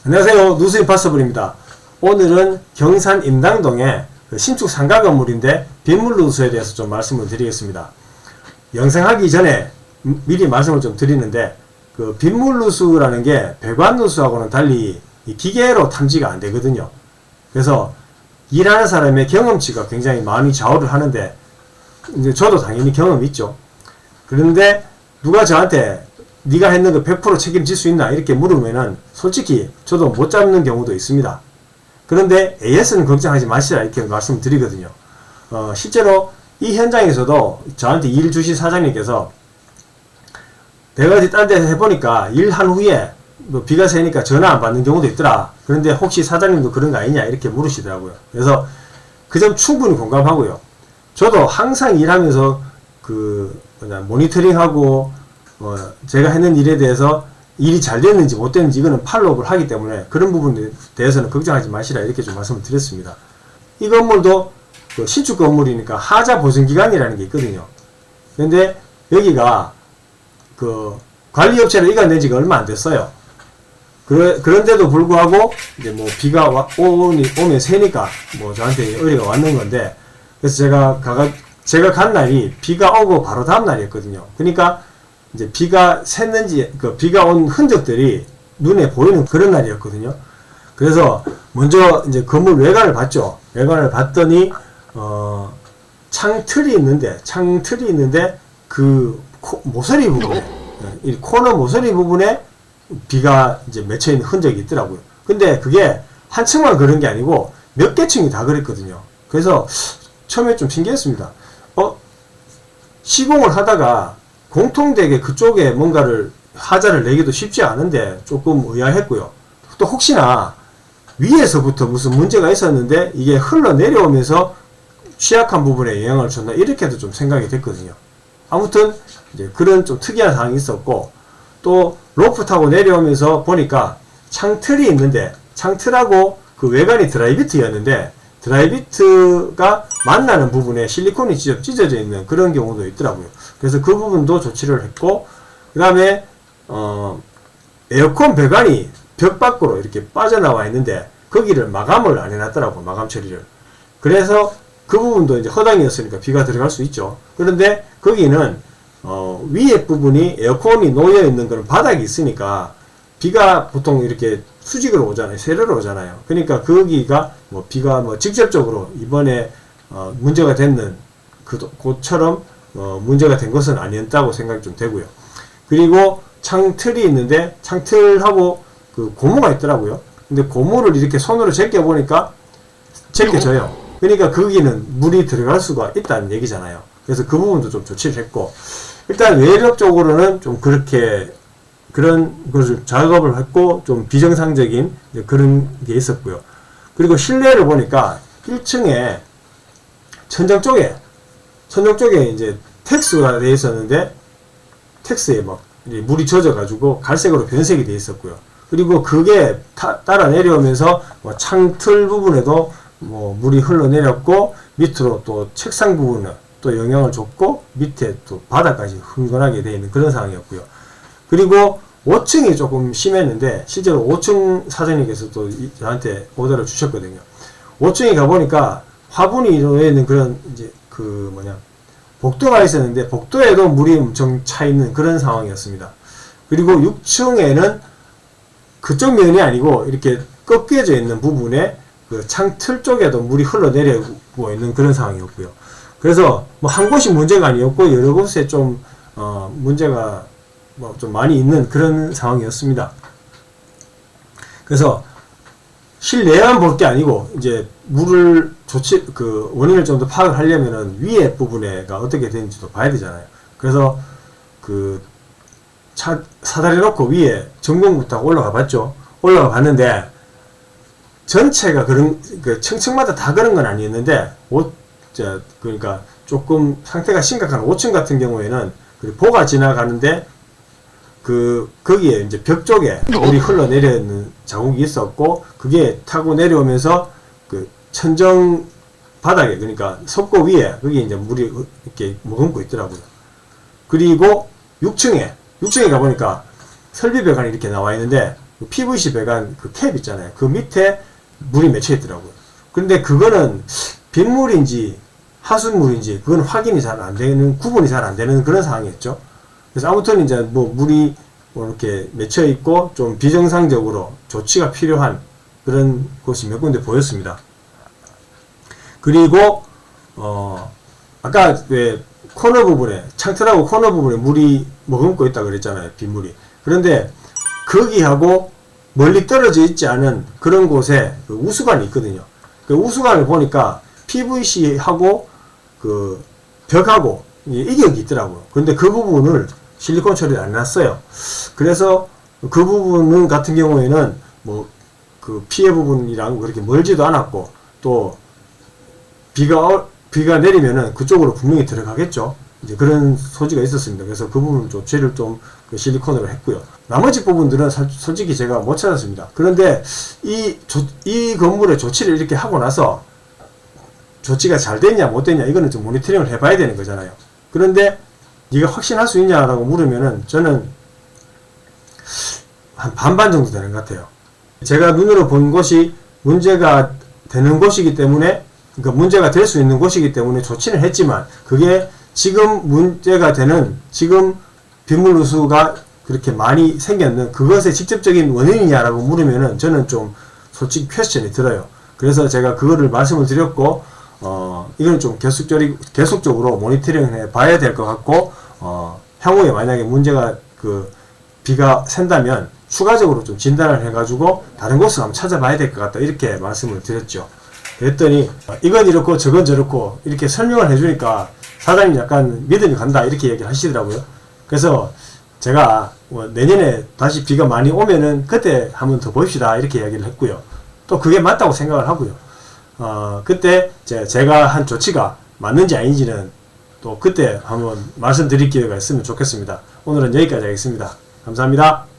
안녕하세요. 누수 임파서블입니다. 오늘은 경산 임당동의 신축 상가 건물인데 빗물 누수에 대해서 좀 말씀을 드리겠습니다. 영상하기 전에 미리 말씀을 좀 드리는데 그 빗물 누수라는 게 배관 누수하고는 달리 기계로 탐지가 안 되거든요. 그래서 일하는 사람의 경험치가 굉장히 많이 좌우를 하는데 이제 저도 당연히 경험이 있죠. 그런데 누가 저한테 네가 했는 거 100% 책임질 수 있나 이렇게 물으면은 솔직히 저도 못 잡는 경우도 있습니다. 그런데 AS는 걱정하지 마시라 이렇게 말씀드리거든요. 실제로 이 현장에서도 저한테 일 주시 사장님께서 내가 어디 딴 데서 해보니까 일한 후에 뭐 비가 새니까 전화 안 받는 경우도 있더라. 그런데 혹시 사장님도 그런 거 아니냐 이렇게 물으시더라고요. 그래서 그 점 충분히 공감하고요. 저도 항상 일하면서 모니터링하고 제가 했는 일에 대해서 일이 잘 됐는지 못 됐는지 이거는 팔로우를 하기 때문에 그런 부분에 대해서는 걱정하지 마시라 이렇게 좀 말씀을 드렸습니다. 이 건물도 신축 건물이니까 하자 보증 기간이라는 게 있거든요. 근데 여기가 관리업체를 이관된 지가 얼마 안 됐어요. 그런데도 불구하고 이제 뭐 비가 오면 새니까 뭐 저한테 의뢰가 왔는 건데, 그래서 제가 간 날이 비가 오고 바로 다음 날이었거든요. 그러니까 이제 비가 샜는지 비가 온 흔적들이 눈에 보이는 그런 날이었거든요. 그래서 먼저 이제 건물 외관을 봤죠. 외관을 봤더니 창틀이 있는데 그 모서리 부분에 이 코너 모서리 부분에 비가 이제 맺혀 있는 흔적이 있더라고요. 근데 그게 한 층만 그런 게 아니고 몇 개 층이 다 그랬거든요. 그래서 처음에 좀 신기했습니다. 시공을 하다가 공통되게 그쪽에 뭔가를 하자를 내기도 쉽지 않은데 조금 의아했고요. 또 혹시나 위에서부터 무슨 문제가 있었는데 이게 흘러내려오면서 취약한 부분에 영향을 줬나 이렇게도 좀 생각이 됐거든요. 아무튼 이제 그런 좀 특이한 상황이 있었고, 또 로프 타고 내려오면서 보니까 창틀이 있는데 창틀하고 그 외관이 드라이비트였는데 드라이비트가 만나는 부분에 실리콘이 찢어져 있는 그런 경우도 있더라고요. 그래서 그 부분도 조치를 했고, 그 다음에 에어컨 배관이 벽 밖으로 이렇게 빠져나와 있는데 거기를 마감을 안 해놨더라고요. 마감 처리를. 그래서 그 부분도 이제 허당이었으니까 비가 들어갈 수 있죠. 그런데 거기는 위에 부분이 에어컨이 놓여 있는 그런 바닥이 있으니까 비가 보통 이렇게 수직으로 오잖아요. 세로로 오잖아요. 그러니까 거기가 뭐 비가 뭐 직접적으로 이번에 문제가 됐는 곳처럼 문제가 된 것은 아니었다고 생각이 좀 되고요. 그리고 창틀이 있는데 창틀하고 그 고무가 있더라고요. 근데 고무를 이렇게 손으로 제껴보니까 제껴져요. 그러니까 거기는 물이 들어갈 수가 있다는 얘기잖아요. 그래서 그 부분도 좀 조치를 했고, 일단 외벽 쪽으로는 좀 그런 것을 작업을 했고 좀 비정상적인 그런 게 있었고요. 그리고 실내를 보니까 1층에 천장 쪽에 이제 텍스가 되어 있었는데 텍스에 막 물이 젖어가지고 갈색으로 변색이 되어 있었고요. 그리고 그게 따라 내려오면서 뭐 창틀 부분에도 뭐 물이 흘러내렸고, 밑으로 또 책상 부분에 또 영향을 줬고, 밑에 또 바닥까지 흥건하게 되어 있는 그런 상황이었고요. 그리고 5층이 조금 심했는데 실제로 5층 사장님께서도 저한테 오더를 주셨거든요. 5층에 가보니까 화분이 놓여 있는 그런 이제 복도가 있었는데 복도에도 물이 엄청 차 있는 그런 상황이었습니다. 그리고 6층에는 그쪽 면이 아니고 이렇게 꺾여져 있는 부분에 그 창틀 쪽에도 물이 흘러내리고 있는 그런 상황이었고요. 그래서 뭐 한 곳이 문제가 아니었고 여러 곳에 좀 문제가 뭐 좀 많이 있는 그런 상황이었습니다. 그래서 실내만 볼 게 아니고 이제 물을 원인을 좀 더 파악을 하려면은 위에 부분에가 어떻게 되는지도 봐야 되잖아요. 그래서 사다리 놓고 위에 전공부터 올라가 봤죠. 올라가 봤는데 전체가 층층마다 다 그런 건 아니었는데 그러니까 조금 상태가 심각한 5층 같은 경우에는 보가 지나가는데 거기에 이제 벽 쪽에 물이 흘러내리는 자국이 있었고, 그게 타고 내려오면서 천정 바닥에, 그러니까 석고 위에 거기에 이제 물이 이렇게 머금고 있더라고요. 그리고 6층에 가보니까 설비 배관이 이렇게 나와 있는데 PVC 배관 그 캡 있잖아요. 그 밑에 물이 맺혀 있더라고요. 근데 그거는 빗물인지 하수물인지 그건 확인이 잘 안 되는, 구분이 잘 안 되는 그런 상황이었죠. 그래서 아무튼 이제 뭐 물이 뭐 이렇게 맺혀 있고 좀 비정상적으로 조치가 필요한 그런 곳이 몇 군데 보였습니다. 그리고 아까 왜 코너 부분에, 창틀하고 코너 부분에 물이 머금고 있다 그랬잖아요. 빗물이. 그런데 거기하고 멀리 떨어져 있지 않은 그런 곳에 그 우수관이 있거든요. 그 우수관을 보니까 PVC하고 그 벽하고 이격이 있더라고요. 근데 그 부분을 실리콘 처리를 안 해놨어요. 그래서 그 부분은 같은 경우에는 뭐 그 피해 부분이랑 그렇게 멀지도 않았고, 또 비가 내리면은 그쪽으로 분명히 들어가겠죠. 이제 그런 소지가 있었습니다. 그래서 그 부분 조치를 좀 그 실리콘으로 했고요. 나머지 부분들은 솔직히 제가 못 찾았습니다. 그런데 이 건물의 조치를 이렇게 하고 나서 조치가 잘 됐냐 못 됐냐 이거는 좀 모니터링을 해봐야 되는 거잖아요. 그런데 네가 확신할 수 있냐라고 물으면은 저는 한 반반 정도 되는 것 같아요. 제가 눈으로 본 곳이 문제가 되는 곳이기 때문에, 그러니까 문제가 될 수 있는 곳이기 때문에 조치는 했지만, 그게 지금 문제가 되는, 지금 빗물 누수가 그렇게 많이 생겼는 그것의 직접적인 원인이냐라고 물으면은 저는 좀 솔직히 퀘스천이 들어요. 그래서 제가 그거를 말씀을 드렸고, 이건 좀 계속적으로 모니터링 해 봐야 될 것 같고, 향후에 만약에 문제가 비가 샌다면 추가적으로 좀 진단을 해가지고 다른 곳을 한번 찾아봐야 될 것 같다, 이렇게 말씀을 드렸죠. 그랬더니 이건 이렇고 저건 저렇고 이렇게 설명을 해주니까 사장님 약간 믿음이 간다, 이렇게 얘기를 하시더라고요. 그래서 제가 내년에 다시 비가 많이 오면은 그때 한번 더 봅시다, 이렇게 이야기를 했고요. 또 그게 맞다고 생각을 하고요. 그때 제가 한 조치가 맞는지 아닌지는 또 그때 한번 말씀드릴 기회가 있으면 좋겠습니다. 오늘은 여기까지 하겠습니다. 감사합니다.